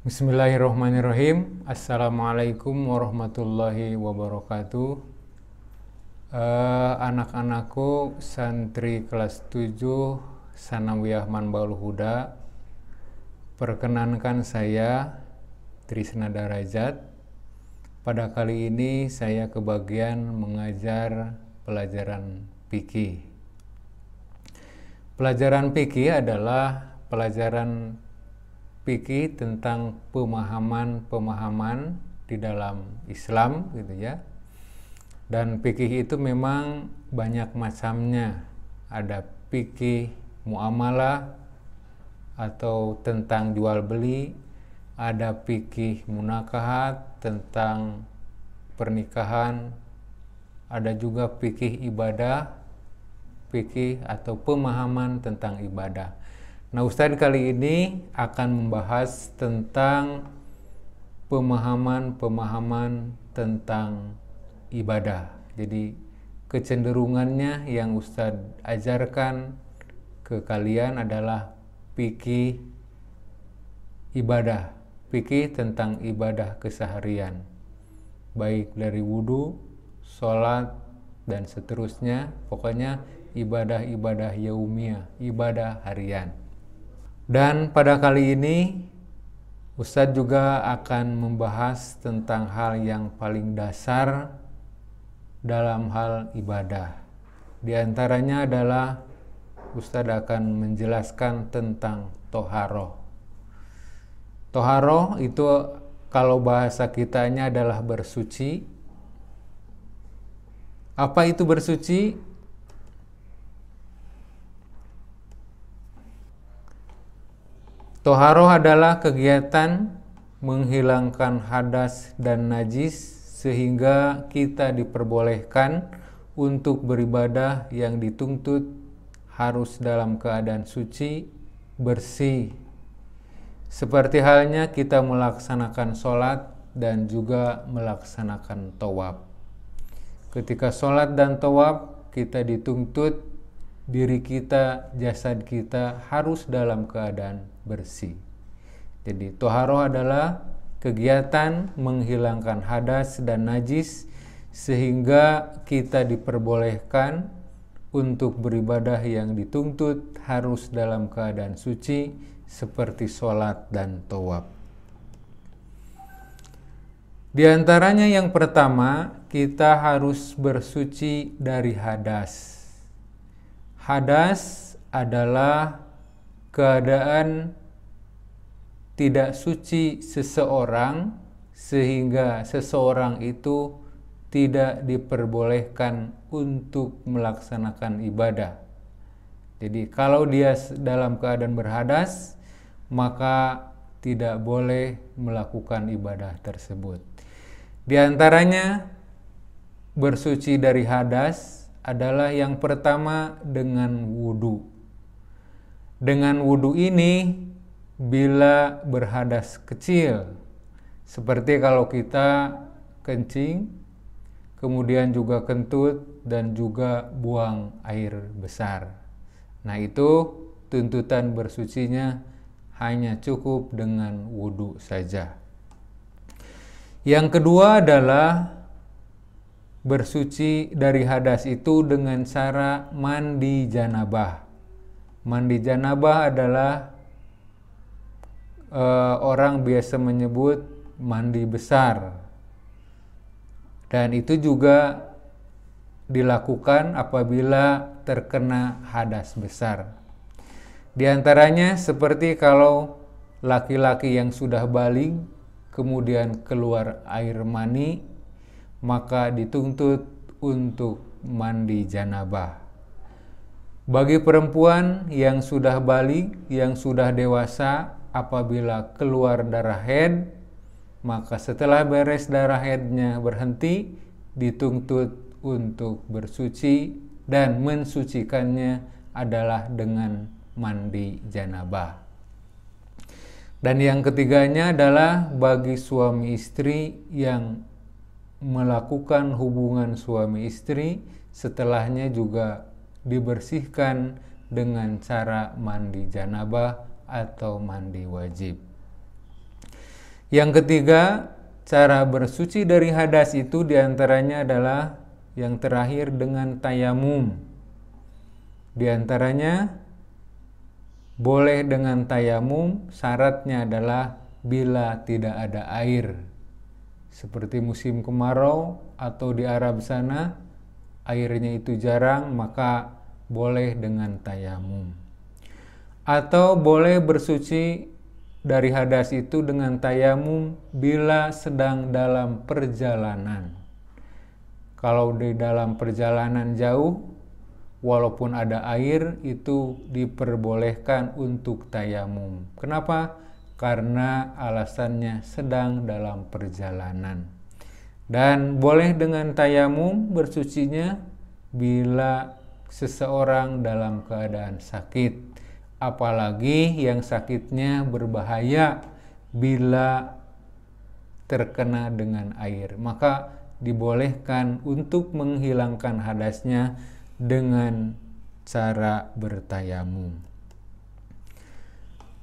Bismillahirrahmanirrahim. Assalamualaikum warahmatullahi wabarakatuh. Anak-anakku santri kelas 7 Sanawiyah Manbaul Huda, perkenankan saya Trisna Darajat. Pada kali ini saya kebagian mengajar pelajaran fikih. Pelajaran fikih adalah pelajaran fikih tentang pemahaman-pemahaman di dalam Islam gitu ya. Dan fikih itu memang banyak macamnya. Ada fikih muamalah atau tentang jual beli, ada fikih munakahat tentang pernikahan, ada juga fikih ibadah, fikih atau pemahaman tentang ibadah. Nah, Ustadz kali ini akan membahas tentang pemahaman-pemahaman tentang ibadah. Jadi kecenderungannya yang Ustadz ajarkan ke kalian adalah fikih ibadah, fikih tentang ibadah keseharian, baik dari wudhu, sholat, dan seterusnya. Pokoknya ibadah-ibadah yaumiyah, ibadah harian. Dan pada kali ini Ustadz juga akan membahas tentang hal yang paling dasar dalam hal ibadah. Di antaranya adalah Ustadz akan menjelaskan tentang toharoh. Toharoh itu kalau bahasa kitanya adalah bersuci. Apa itu bersuci? Toharoh adalah kegiatan menghilangkan hadas dan najis sehingga kita diperbolehkan untuk beribadah yang dituntut harus dalam keadaan suci, bersih. Seperti halnya kita melaksanakan sholat dan juga melaksanakan tawaf. Ketika sholat dan tawaf kita dituntut diri kita, jasad kita harus dalam keadaan bersih. Jadi toharoh adalah kegiatan menghilangkan hadas dan najis sehingga kita diperbolehkan untuk beribadah yang dituntut harus dalam keadaan suci seperti sholat dan tawaf. Di antaranya yang pertama, kita harus bersuci dari hadas. Hadas adalah keadaan tidak suci seseorang sehingga seseorang itu tidak diperbolehkan untuk melaksanakan ibadah. Jadi kalau dia dalam keadaan berhadas, maka tidak boleh melakukan ibadah tersebut. Di antaranya bersuci dari hadas adalah yang pertama dengan wudhu. Dengan wudhu ini bila berhadas kecil, seperti kalau kita kencing, kemudian juga kentut dan juga buang air besar. Nah, itu tuntutan bersucinya hanya cukup dengan wudhu saja. Yang kedua adalah bersuci dari hadas itu dengan cara mandi janabah. Mandi janabah adalah orang biasa menyebut mandi besar. Dan itu juga dilakukan apabila terkena hadas besar. Di antaranya seperti kalau laki-laki yang sudah balik kemudian keluar air mani, maka dituntut untuk mandi janabah. Bagi perempuan yang sudah balik, yang sudah dewasa, apabila keluar darah haid, maka setelah beres darah haidnya berhenti, dituntut untuk bersuci dan mensucikannya adalah dengan mandi janabah. Dan yang ketiganya adalah bagi suami istri yang melakukan hubungan suami istri, setelahnya juga dibersihkan dengan cara mandi janabah atau mandi wajib. Yang ketiga, cara bersuci dari hadas itu diantaranya adalah yang terakhir dengan tayamum. Diantaranya boleh dengan tayamum, syaratnya adalah bila tidak ada air. Seperti musim kemarau atau di Arab sana, airnya itu jarang, maka boleh dengan tayamum. Atau boleh bersuci dari hadas itu dengan tayamum bila sedang dalam perjalanan. Kalau di dalam perjalanan jauh, walaupun ada air, itu diperbolehkan untuk tayamum. Kenapa? Karena alasannya sedang dalam perjalanan. Dan boleh dengan tayamum bersucinya bila seseorang dalam keadaan sakit. Apalagi yang sakitnya berbahaya bila terkena dengan air, maka dibolehkan untuk menghilangkan hadasnya dengan cara bertayamum.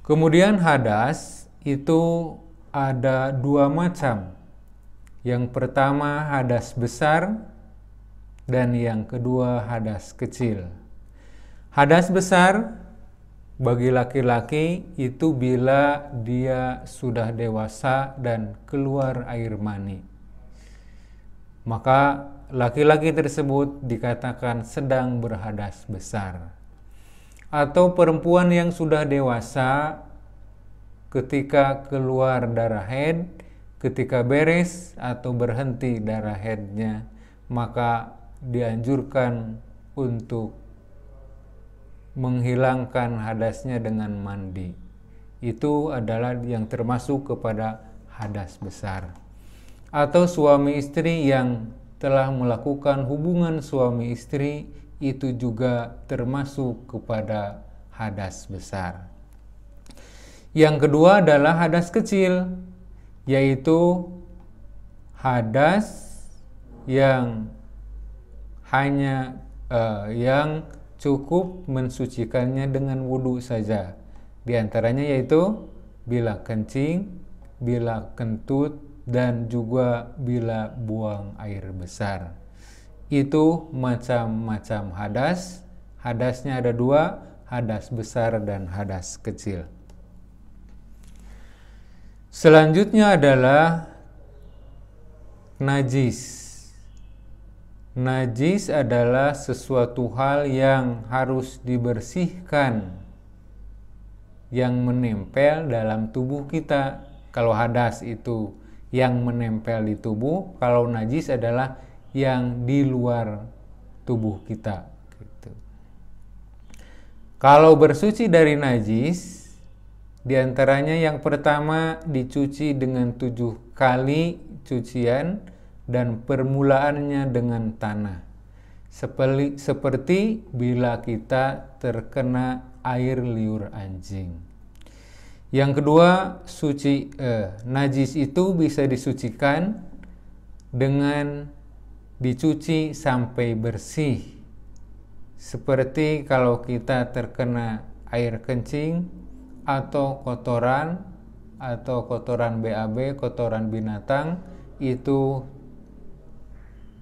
Kemudian hadas itu ada dua macam. Yang pertama hadas besar dan yang kedua hadas kecil. Hadas besar bagi laki-laki itu bila dia sudah dewasa dan keluar air mani. Maka laki-laki tersebut dikatakan sedang berhadas besar. Atau perempuan yang sudah dewasa ketika keluar darah haid, ketika beres atau berhenti darah haidnya, maka dianjurkan untuk menghilangkan hadasnya dengan mandi. Itu adalah yang termasuk kepada hadas besar. Atau suami istri yang telah melakukan hubungan suami istri, itu juga termasuk kepada hadas besar. Yang kedua adalah hadas kecil, yaitu hadas yang hanya yang cukup mensucikannya dengan wudhu saja. Di antaranya yaitu bila kencing, bila kentut, dan juga bila buang air besar. Itu macam-macam hadas. Hadasnya ada dua, hadas besar dan hadas kecil. Selanjutnya adalah najis. Najis adalah sesuatu hal yang harus dibersihkan, yang menempel dalam tubuh kita. Kalau hadas itu yang menempel di tubuh, kalau najis adalah yang di luar tubuh kita. Gitu. Kalau bersuci dari najis, diantaranya yang pertama dicuci dengan 7 kali cucian, dan permulaannya dengan tanah. Seperti bila kita terkena air liur anjing. Yang kedua, najis itu bisa disucikan dengan dicuci sampai bersih. Seperti kalau kita terkena air kencing atau kotoran BAB, kotoran binatang, itu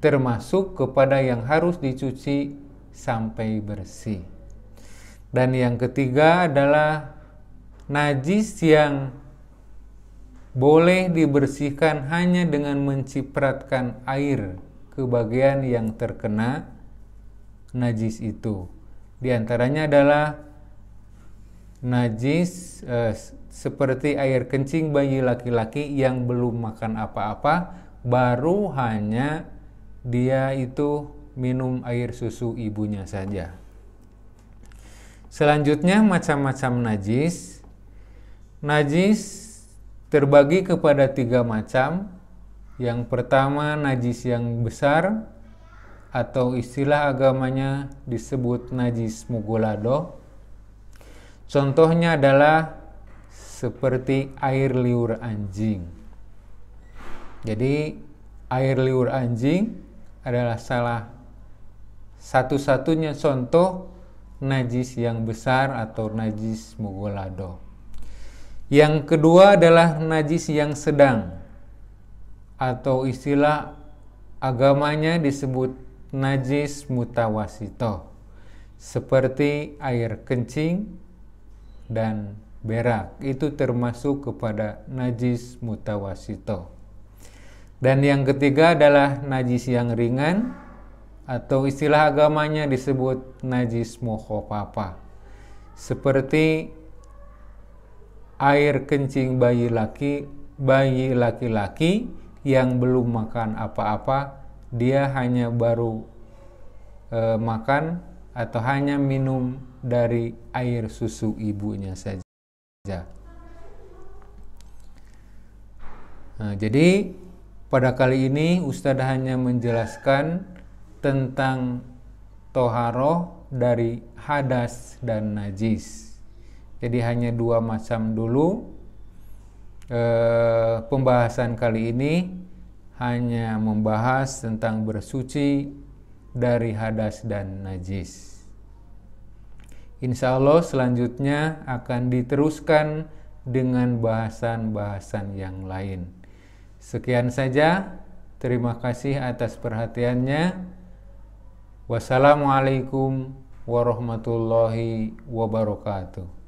termasuk kepada yang harus dicuci sampai bersih. Dan yang ketiga adalah najis yang boleh dibersihkan hanya dengan mencipratkan air ke bagian yang terkena najis itu. Di antaranya adalah najis seperti air kencing bayi laki-laki yang belum makan apa-apa, baru hanya dia itu minum air susu ibunya saja. Selanjutnya macam-macam najis. Najis terbagi kepada 3 macam. Yang pertama najis yang besar, atau istilah agamanya disebut najis mughalladhah. Contohnya adalah seperti air liur anjing. Jadi air liur anjing adalah salah satu-satunya contoh najis yang besar atau najis mughalladhah. Yang kedua adalah najis yang sedang, atau istilah agamanya disebut najis mutawasito, seperti air kencing dan berak. Itu termasuk kepada najis mutawasito. Dan yang ketiga adalah najis yang ringan, atau istilah agamanya disebut najis mukhafafah, seperti air kencing bayi laki-laki yang belum makan apa-apa, dia hanya baru makan atau hanya minum dari air susu ibunya saja. Nah, jadi pada kali ini Ustadz hanya menjelaskan tentang toharoh dari hadas dan najis. Jadi hanya dua macam dulu. Pembahasan kali ini hanya membahas tentang bersuci dari hadas dan najis. Insya Allah selanjutnya akan diteruskan dengan bahasan-bahasan yang lain. Sekian saja, terima kasih atas perhatiannya. Wassalamualaikum warahmatullahi wabarakatuh.